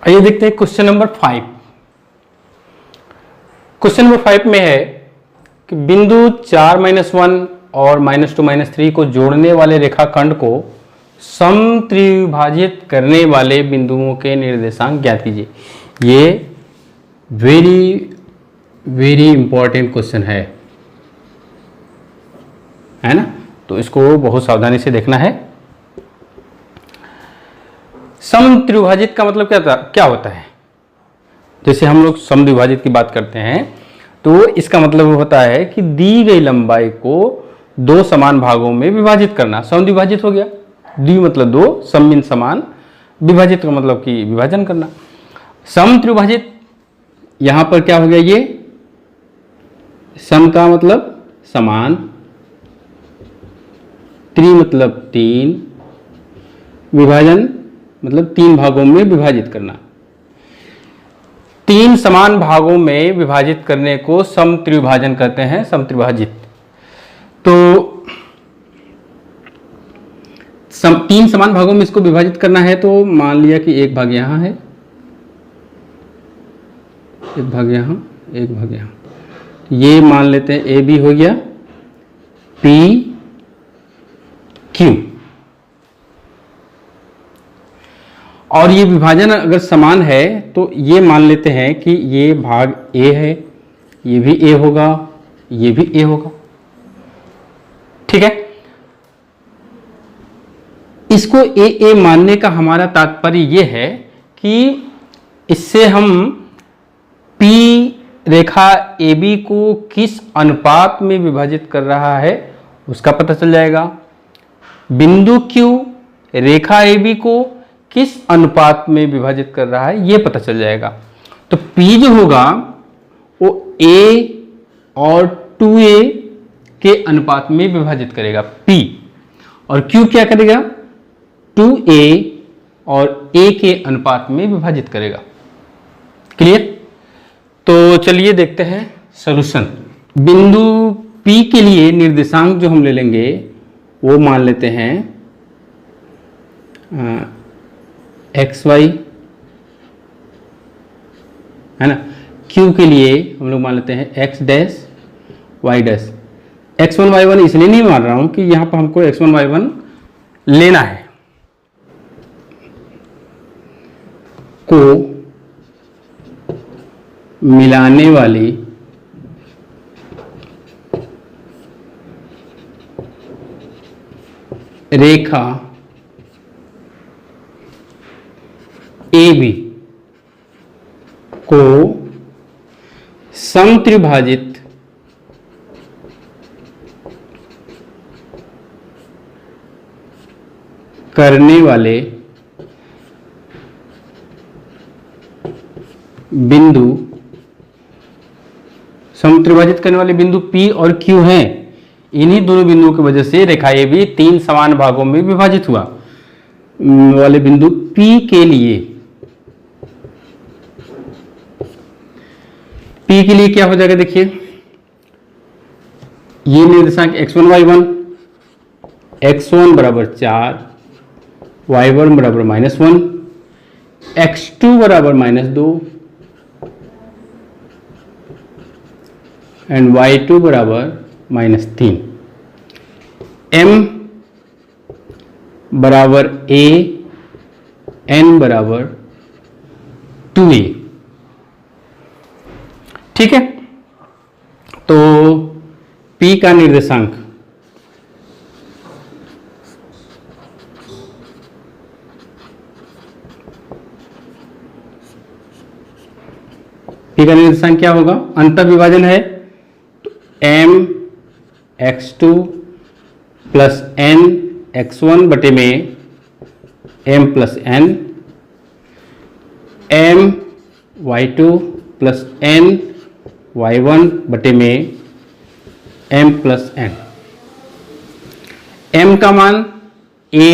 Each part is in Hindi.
आइए देखते हैं क्वेश्चन नंबर 5। क्वेश्चन नंबर 5 में है कि बिंदु 4-1 और -2-3 को जोड़ने वाले रेखाखंड को समत्रिभाजित करने वाले बिंदुओं के निर्देशांक ज्ञात कीजिए। ये वेरी इंपॉर्टेंट क्वेश्चन है ना, तो इसको बहुत सावधानी से देखना है। समत्रिभाजित का मतलब क्या होता है? जैसे हम लोग समद्विभाजित की बात करते हैं तो इसका मतलब होता है कि दी गई लंबाई को दो समान भागों में विभाजित करना। समद्विभाजित हो गया, द्वि मतलब दो, सम मीन समान, विभाजित का मतलब कि विभाजन करना। समत्रिभाजित यहां पर क्या हो गया, ये सम का मतलब समान, त्रि मतलब तीन, विभाजन मतलब तीन भागों में विभाजित करना। तीन समान भागों में विभाजित करने को समत्रिभाजन कहते हैं, समत्रिभाजित। तो तीन समान भागों में इसको विभाजित करना है तो मान लिया कि एक भाग यहां है, एक भाग यहां, एक भाग यहां, ये मान लेते हैं ए बी हो गया, पी क्यू। और ये विभाजन अगर समान है तो ये मान लेते हैं कि ये भाग ए है, ये भी ए होगा, ये भी ए होगा। ठीक है, इसको ए मानने का हमारा तात्पर्य ये है कि इससे हम P रेखा AB को किस अनुपात में विभाजित कर रहा है उसका पता चल जाएगा। बिंदु Q रेखा AB को किस अनुपात में विभाजित कर रहा है ये पता चल जाएगा। तो P जो होगा वो A और 2A के अनुपात में विभाजित करेगा P, और Q क्या करेगा, 2A और A के अनुपात में विभाजित करेगा। क्लियर? तो चलिए देखते हैं सॉल्यूशन। बिंदु P के लिए निर्देशांक जो हम ले लेंगे वो मान लेते हैं XY, है ना। Q के लिए हम लोग मान लेते हैं X dash Y dash. X1 Y1 इसलिए नहीं मान रहा हूं कि यहां पर हमको X1 Y1 लेना है, को मिलाने वाली रेखा AB को समत्रिभाजित करने वाले बिंदु, समत्रिभाजित करने वाले बिंदु P और Q हैं। इन्हीं दोनों बिंदुओं की वजह से रेखा AB तीन समान भागों में विभाजित हुआ वाले बिंदु P के लिए, P के लिए क्या हो जाएगा, देखिए ये निर्देशांक X1 Y1, X1 बराबर 4, Y1 बराबर -1, X2 बराबर -2 एंड Y2 बराबर -3। M बराबर A, N बराबर 2A। ठीक है, तो P का निर्देशांक क्या होगा, अंतर विभाजन है तो M X2 plus N X1 बटे में M plus N, M Y2 plus N Y1 बटे में M प्लस N। M का मान A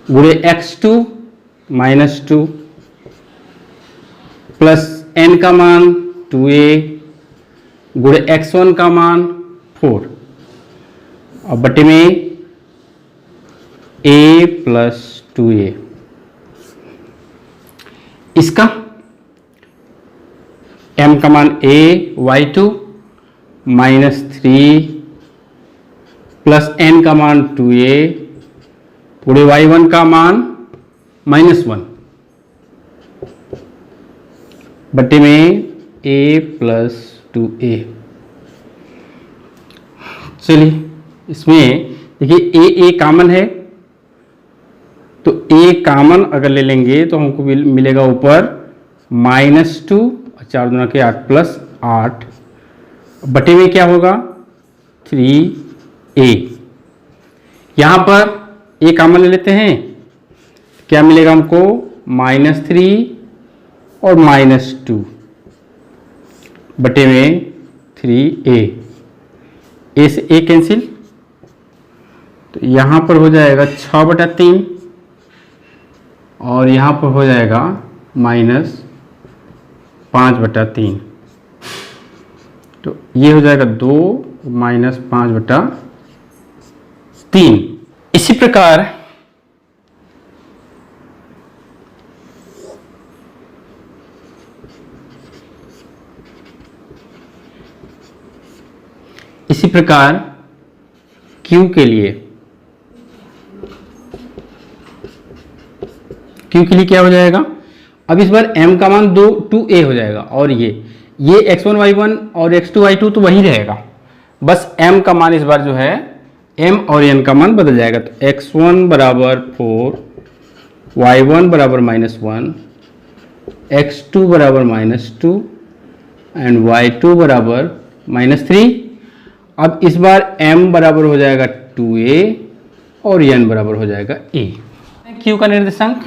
गुणे X2 -2 प्लस N का मान 2A गुणे X1 का मान 4 और बटे में A प्लस 2A। इसका m का मान a y2 -3 प्लस n का मान 2a पूरे y1 का मान -1 बटे में a प्लस 2a। चलिए इसमें देखिए a कॉमन है, तो a कॉमन अगर ले लेंगे तो हमको मिलेगा ऊपर -2 और 4 दूना के 8 प्लस 8 बटे में क्या होगा 3a। यहाँ पर a कॉमन ले लेते हैं, क्या मिलेगा हमको -3 और -2 बटे में 3a। a से a कैंसिल, तो यहाँ पर हो जाएगा 6/3 और यहाँ पर हो जाएगा -5/3, तो ये हो जाएगा 2 -5/3। इसी प्रकार Q के लिए क्या हो जाएगा, अब इस बार m का मान 2a हो जाएगा और ये x1 y1 और x2 y2 तो वही रहेगा, बस m का मान इस बार जो है m और n का मान बदल जाएगा। तो x1 बराबर 4, y1 बराबर -1, x2 बराबर -2 एंड y2 बराबर -3। अब इस बार m बराबर हो जाएगा 2a और n बराबर हो जाएगा a। q का निर्देशांक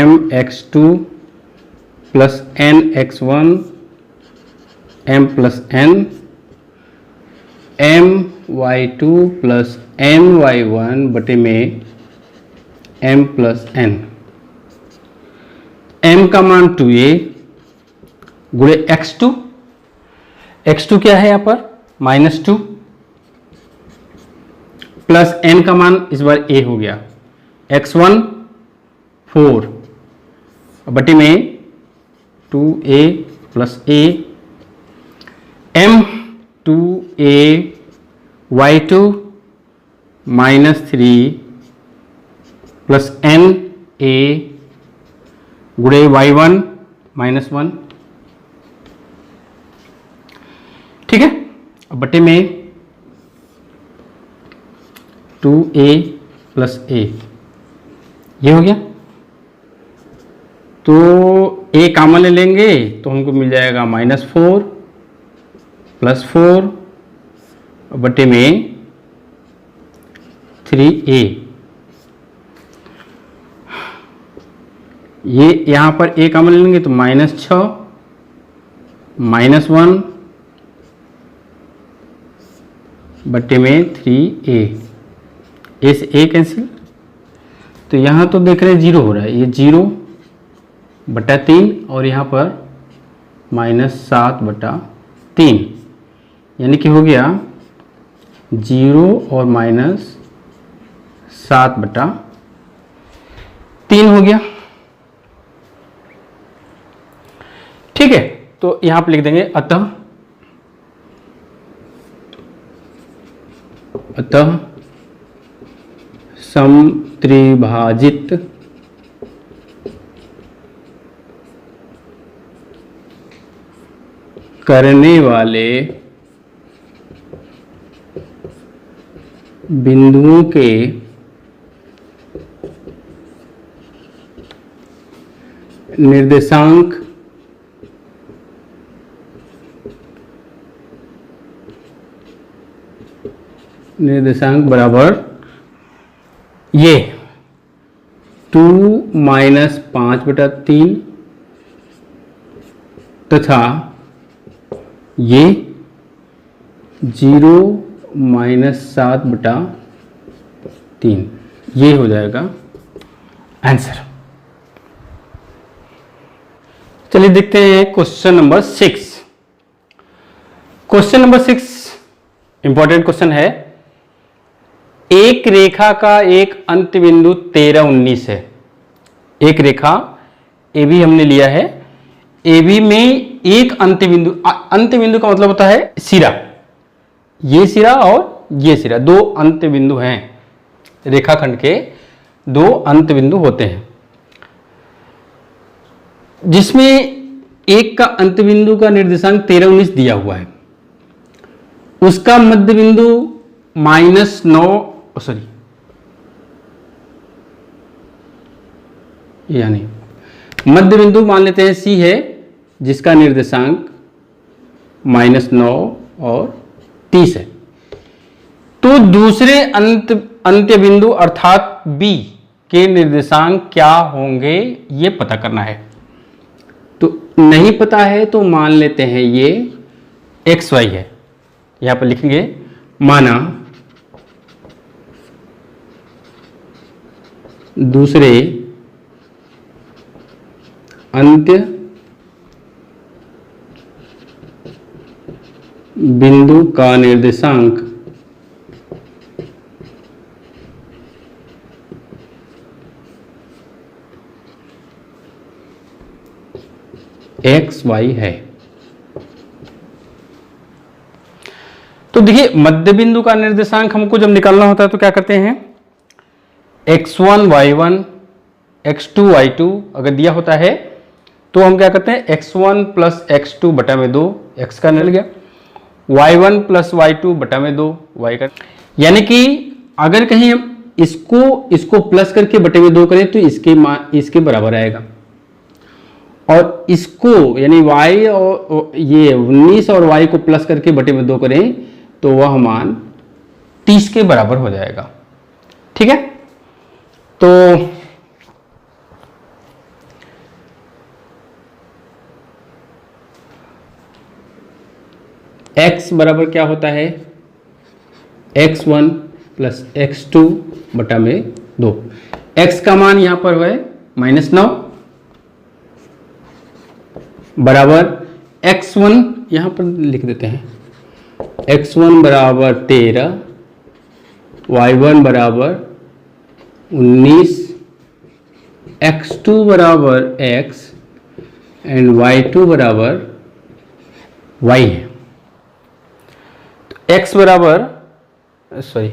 mx2 plus nx1 m plus n my2 plus ny1 बटे में m प्लस n। m का मान 2a गुणे x2 क्या है यहाँ पर -2 प्लस n का मान इस बार a हो गया, x1 4 बटे में 2a plus a m 2a y2 -3 plus n a गुणे y1 -1, ठीक है। अब बटे में 2a प्लस a ये हो गया, तो a कॉमन ले लेंगे तो हमको मिल जाएगा -4 प्लस 4 बटे में 3a। ये यहाँ पर a कॉमन ले लेंगे तो -6 -1 बटे में 3a। a से a कैंसिल, तो यहाँ तो देख रहे हैं 0 हो रहा है, ये 0/3 और यहाँ पर -7/3 यानी कि हो गया 0 और -7/3 हो गया, ठीक है। तो यहाँ पर लिख देंगे अतः समत्रिभाजित करने वाले बिंदुओं के निर्देशांक बराबर ये 2 -5/3 तथा ये 0 -7/3 ये हो जाएगा आंसर। चलिए देखते हैं question number 6। Question number 6 important question है। एक रेखा का एक अंत बिंदु 13, 19 है। एक रेखा AB हमने लिया है। AB में एक अंत बिंदु का मतलब होता है सिरा, ये सिरा और ये सिरा, दो अंत बिंदु हैं। रेखाखंड के दो अंत बिंदु होते हैं, जिसमें एक का अंत बिंदु का निर्देशांक 13, 19 दिया हुआ है। उसका मध्य बिंदु -9, सॉरी यानी मध्य बिंदु मान लेते हैं C है, जिसका निर्देशांक -9 और 30 है। तो दूसरे अंत्य बिंदु अर्थात B के निर्देशांक क्या होंगे ये पता करना है। तो नहीं पता है तो मान लेते हैं ये XY है। यहां पर लिखेंगे माना दूसरे अंत्य बिंदु का निर्देशांक XY है। तो देखिए मध्य बिंदु का निर्देशांक हमको जब निकालना होता है तो क्या करते हैं, x1 y1 x2 y2 अगर दिया होता है तो हम क्या करते हैं x1 प्लस x2 बटा में 2, x का निकल गया, y1 प्लस y2 बटा में 2 y का। यानी कि अगर कहीं हम इसको प्लस करके बटे में 2 करें तो इसके बराबर आएगा, और इसको यानी y और ये 19 और y को प्लस करके बटे में 2 करें तो वह मान 30 के बराबर हो जाएगा। ठीक है, तो x बराबर क्या होता है, x1 प्लस x2 बटा में 2। x का मान यहां पर है -9 बराबर x1 यहां पर लिख देते हैं, x1 बराबर 13, y1 बराबर 19, x2 बराबर x एंड y2 बराबर y है। तो x बराबर सॉरी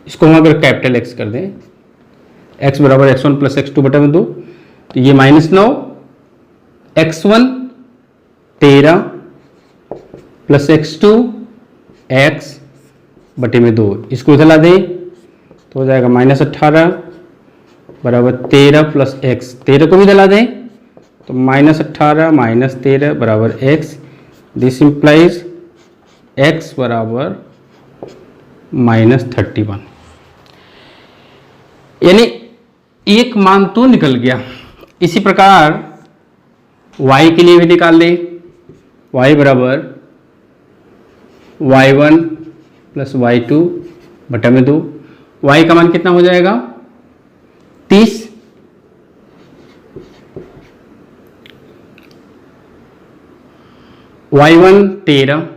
इसको हम अगर कैपिटल X कर दें, x बराबर x1 प्लस x2 बटा में 2, तो ये -9 x1 13 प्लस x2 x बटे में 2, इसको इधर ला दें तो हो जाएगा -18 बराबर 13 प्लस x, 13 को भी इधर ला दें तो -18 माइनस 13 बराबर x। दिस इंप्लाइज x बराबर -31, यानी एक मान तो निकल गया। इसी प्रकार y के लिए भी निकाल लें, y बराबर y1 प्लस y2 बटा में 2, y का मान कितना हो जाएगा 30, y1 13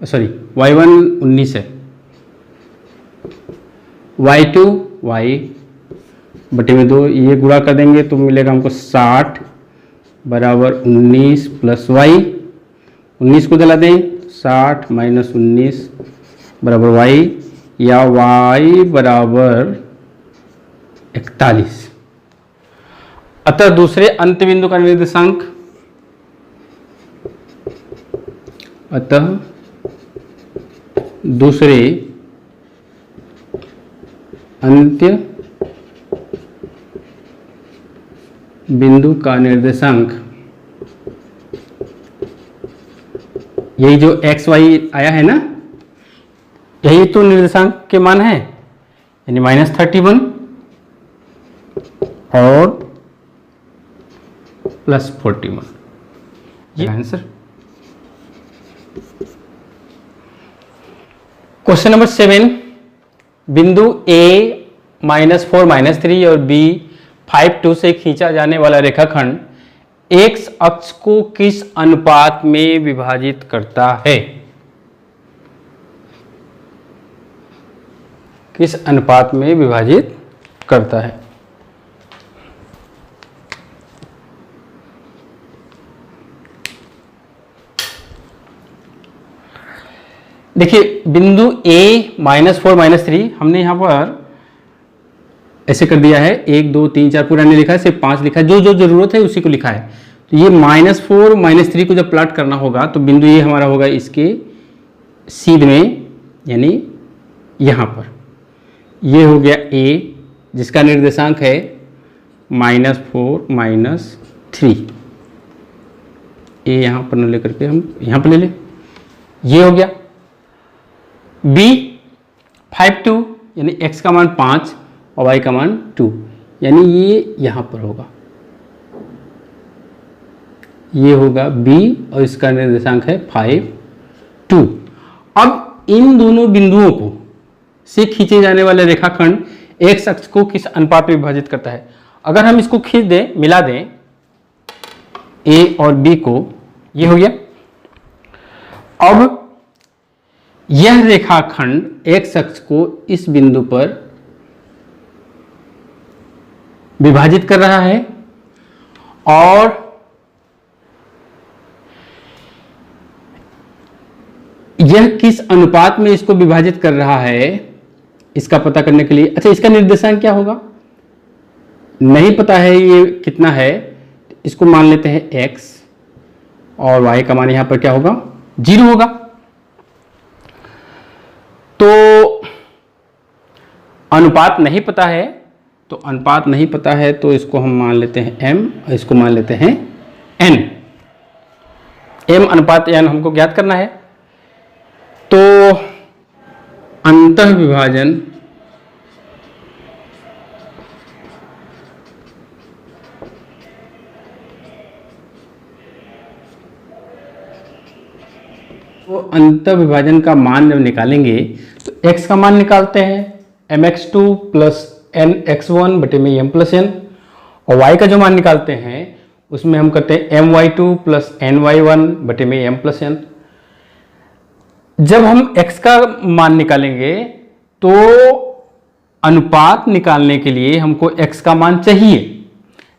सॉरी y1 19 है, y2 y बटे में 2, ये गुणा कर देंगे तो मिलेगा हमको 60 बराबर 19 प्लस y, 19 को दिला दें 60 माइनस 19 बराबर y, या y बराबर 41। अतः दूसरे अंत बिंदु का निर्देशांक, अतः दूसरे अंत्य बिंदु का निर्देशांक, यही जो x y आया है ना, यही तो निर्देशांक के मान है, यानी -31 और +41, ये आंसर। क्वेश्चन नंबर 7, बिंदु A -4 -3 और B 5 2 से खींचा जाने वाला रेखाखंड x अक्ष को किस अनुपात में विभाजित करता है? किस अनुपात में विभाजित करता है? देखिए बिंदु A -4 -3 हमने यहां पर ऐसे कर दिया है, 1 2 3 4 पूरा नहीं लिखा है, सिर्फ 5 लिखा है, जो जो जरूरत है उसी को लिखा है। तो ये -4 -3 को जब प्लॉट करना होगा तो बिंदु ये हमारा होगा इसके सीध में, यानी यहां पर ये हो गया A जिसका निर्देशांक है -4 -3। A यहां पर न लेकर के हम यहां पर ले लें, ये हो गया। B 5 2 यानी x का मान 5 और y का मान 2, यानी ये यहां पर होगा, ये होगा B और इसका निर्देशांक है 5 2। अब इन दोनों बिंदुओं को से खींचे जाने वाले रेखाखंड x अक्ष को किस अनुपात में विभाजित करता है? अगर हम इसको खींच दें, मिला दें A और B को, ये हो गया। अब यह रेखाखंड x अक्ष को इस बिंदु पर विभाजित कर रहा है और यह किस अनुपात में इसको विभाजित कर रहा है इसका पता करने के लिए, अच्छा इसका निर्देशांक क्या होगा नहीं पता है, ये कितना है, इसको मान लेते हैं x और y का मान यहां पर क्या होगा 0 होगा। तो अनुपात नहीं पता है, तो अनुपात नहीं पता है तो इसको हम मान लेते हैं m और इसको मान लेते हैं n। m अनुपात n हमको ज्ञात करना है, तो अंतः विभाजन तो अंतः विभाजन का मान जब निकालेंगे तो x का मान निकालते हैं mx2 प्लस nx1 बटे में m प्लस n, और y का जो मान निकालते हैं उसमें हम करते हैं my2 प्लस ny1 बटे में m प्लस n। जब हम x का मान निकालेंगे तो अनुपात निकालने के लिए हमको x का मान चाहिए,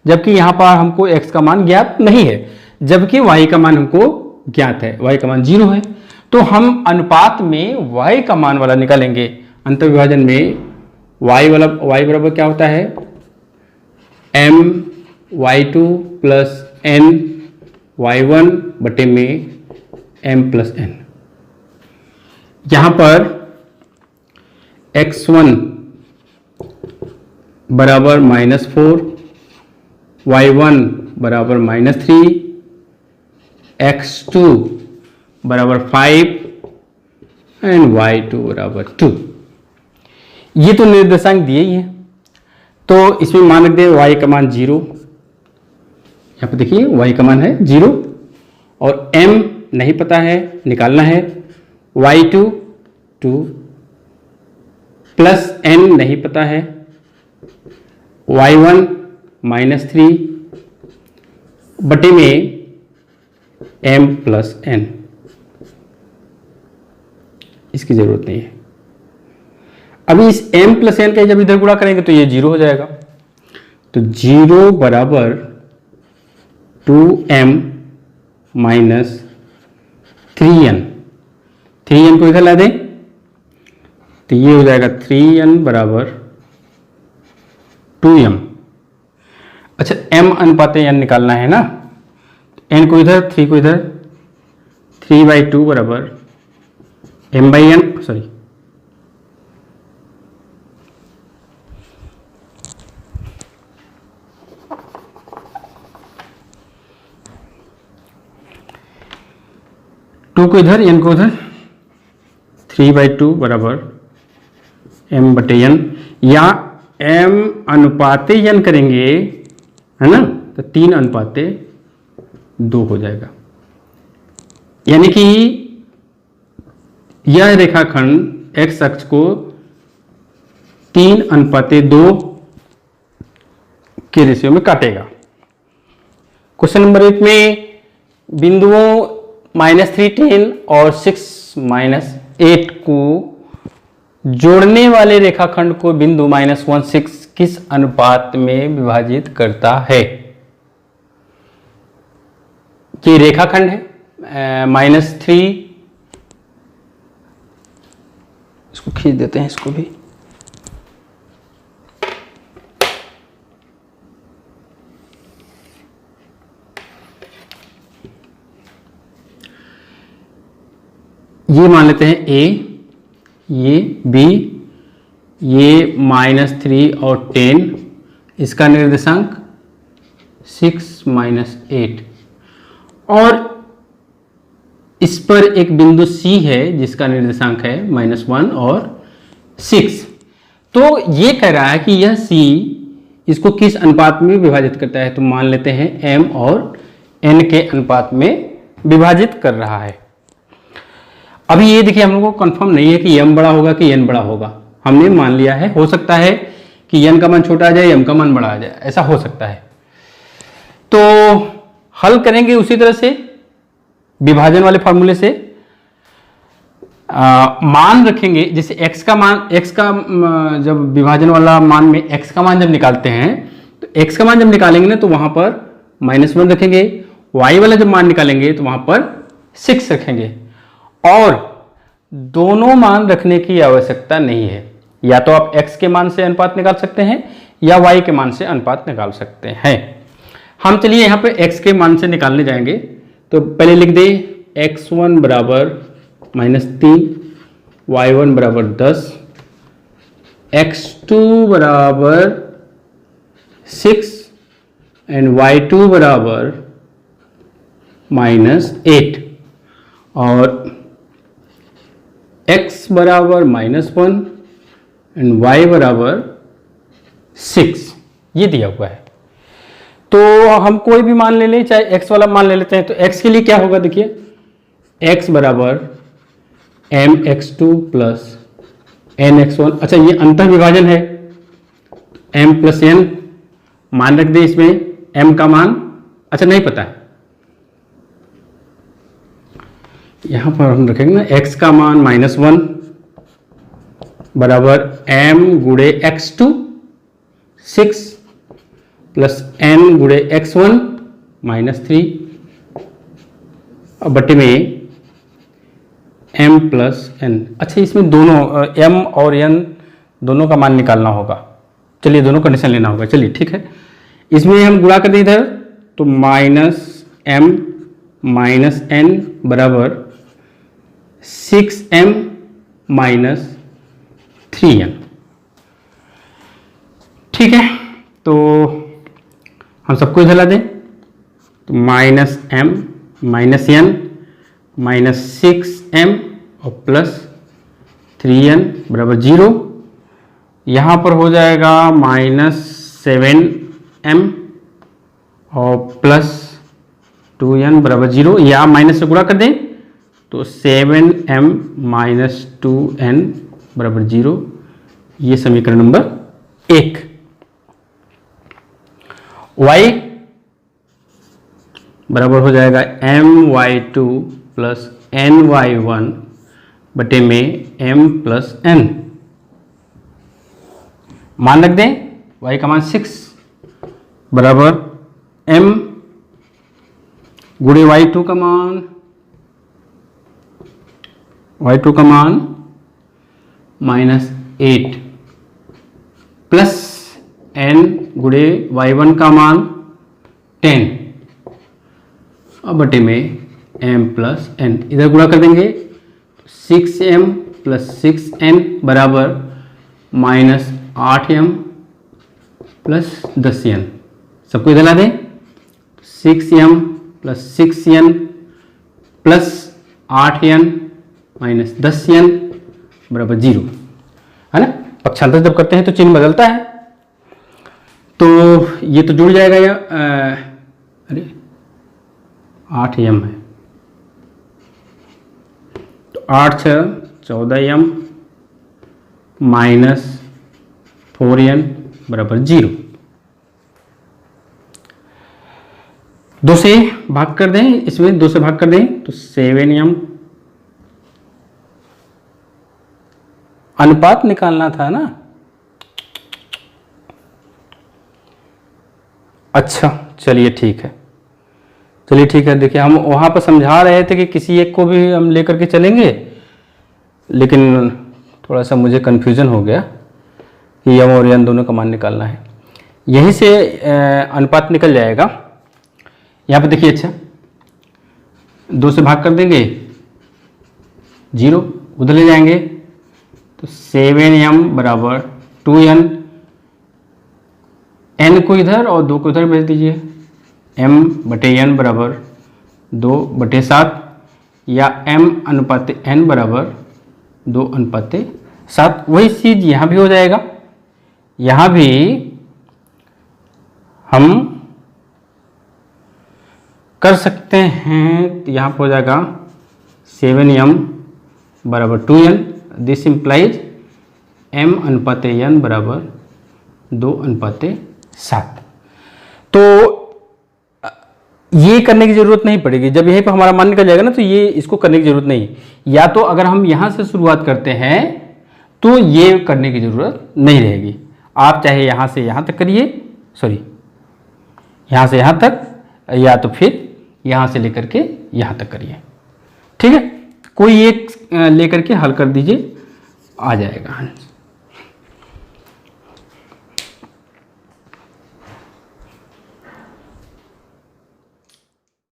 जबकि यहां पर हमको x का मान ज्ञात नहीं है, जबकि y का मान हमको ज्ञात है, y का मान 0 है। तो हम अनुपात में y का मान वाला निकालेंगे। अंतः विभाजन में y बराबर क्या होता है my2 प्लस ny1 बटे में m प्लस n। यहां पर x1 बराबर -4, y1 बराबर -3, x2 बराबर 5 एंड y2 बराबर 2। ये तो निर्देशांक दिए ही हैं, तो इसमें मान रख दें y का मान 0, यहाँ पर देखिए y का मान है 0 और m नहीं पता है, निकालना है, y2 2 प्लस n नहीं पता है, y1 -3 बटे में m प्लस n, इसकी जरूरत नहीं है। अभी इस m प्लस n का जब इधर गुणा करेंगे तो ये 0 हो जाएगा, तो 0 बराबर 2m माइनस 3n, 3n को इधर ला दें तो ये हो जाएगा 3n बराबर 2m। अच्छा m अनुपात n निकालना है ना, n को इधर 3 को इधर, 3/2 बराबर m/n, सॉरी 2 को इधर n को उधर, 3/2 बराबर m बटे n, या m अनुपाते n करेंगे है ना, तो 3 अनुपाते 2 हो जाएगा। यानी कि यह रेखाखंड x अक्ष को 3 अनुपाते 2 के रेशियो में काटेगा। क्वेश्चन नंबर 8 में बिंदुओं -3, 10 और 6, -8 को जोड़ने वाले रेखाखंड को बिंदु -1, 6 किस अनुपात में विभाजित करता है? ये रेखाखंड है -3, इसको खींच देते हैं, इसको भी। ये मान लेते हैं A, ये B, ये -3 और 10, इसका निर्देशांक 6 -8, और इस पर एक बिंदु C है जिसका निर्देशांक है -1 और 6। तो ये कह रहा है कि यह C इसको किस अनुपात में विभाजित करता है? तो मान लेते हैं M और N के अनुपात में विभाजित कर रहा है। अभी ये देखिए, हम लोग को कंफर्म नहीं है कि M बड़ा होगा कि N बड़ा होगा। हमने मान लिया है, हो सकता है कि N का मान छोटा आ जाए, M का मान बड़ा आ जाए, ऐसा हो सकता है। तो हल करेंगे उसी तरह से, विभाजन वाले फॉर्मूले से। मान रखेंगे, जैसे x का मान, जब विभाजन वाला मान में x का मान जब निकालते हैं, तो x का मान जब निकालेंगे ना, तो वहां पर -1 रखेंगे। y वाला जब मान निकालेंगे तो वहां पर 6 रखेंगे। और दोनों मान रखने की आवश्यकता नहीं है, या तो आप x के मान से अनुपात निकाल सकते हैं या y के मान से अनुपात निकाल सकते हैं। हम चलिए यहाँ पे x के मान से निकालने जाएंगे। तो पहले लिख दे x1 बराबर -3, y1 बराबर 10, x2 बराबर 6 एंड y2 बराबर -8, और x बराबर -1 एंड y बराबर 6, ये दिया हुआ है। तो हम कोई भी मान ले लें, चाहे x वाला मान ले लेते हैं। तो x के लिए क्या होगा, देखिए x बराबर mx2 प्लस nx1। अच्छा, ये अंतः विभाजन है, m प्लस n मान रख दे इसमें। m का मान अच्छा नहीं पता है, यहां पर हम रखेंगे ना, x का मान -1 बराबर m गुणे x2 6 प्लस n गुणे x1 -3, और बटे में m प्लस n। अच्छा, इसमें दोनों m और n दोनों का मान निकालना होगा। चलिए, दोनों कंडीशन लेना होगा। चलिए ठीक है, इसमें हम गुणा कर दें इधर, तो -m -n बराबर 6m -3n। ठीक है, तो हम सबको इधर ला दें, तो -m -n -6m और प्लस 3n बराबर 0। यहाँ पर हो जाएगा -7m और प्लस 2n बराबर 0। या माइनस से गुणा कर दें, तो 7m -2n बराबर 0। ये समीकरण नंबर 1। y बराबर हो जाएगा my2 प्लस ny1 बटे में m प्लस n। मान रख दें, y का मान 6 बराबर m गुणे y2 का मान, -8 प्लस n गुणे y1 का मान 10 और बटे में m प्लस n। इधर गुणा कर देंगे, 6m प्लस 6n बराबर -8m प्लस 10n। सबको इधर ला दें, 6m plus 6n plus 8n minus 10n बराबर 0, है ना। पक्षांतर जब करते हैं तो चिन्ह बदलता है, तो ये तो जुड़ जाएगा। या अरे 8m है, तो 8 6 14m माइनस 4n बराबर 0। 2 से भाग कर दें, इसमें 2 से भाग कर दें तो 7m अनुपात निकालना था ना। अच्छा चलिए ठीक है, चलिए ठीक है। देखिए हम वहाँ पर समझा रहे थे कि किसी एक को भी हम लेकर के चलेंगे, लेकिन थोड़ा सा मुझे कन्फ्यूज़न हो गया कि यम और यन दोनों का मान निकालना है। यहीं से अनुपात निकल जाएगा। यहाँ पे देखिए, अच्छा 2 से भाग कर देंगे 0, उधर ले जाएंगे तो 7m बराबर 2n, n को इधर और 2 को इधर भेज दीजिए, m/n बराबर 2/7 या m/n बराबर 2/7। वही चीज़ यहाँ भी हो जाएगा। यहाँ भी हम कर सकते हैं, तो यहाँ पर हो जाएगा 7m बराबर 2n, दिस इम्प्लाइज m/n बराबर 2/7। तो ये करने की ज़रूरत नहीं पड़ेगी। जब यहीं पर हमारा मान निकल जाएगा ना, तो ये इसको करने की ज़रूरत नहीं। या तो अगर हम यहाँ से शुरुआत करते हैं तो ये करने की ज़रूरत नहीं रहेगी। आप चाहे यहाँ से यहाँ तक करिए, सॉरी यहाँ से यहाँ तक, या तो फिर यहाँ से लेकर के यहाँ तक करिए। ठीक है, कोई एक लेकर के हल कर दीजिए, आ जाएगा।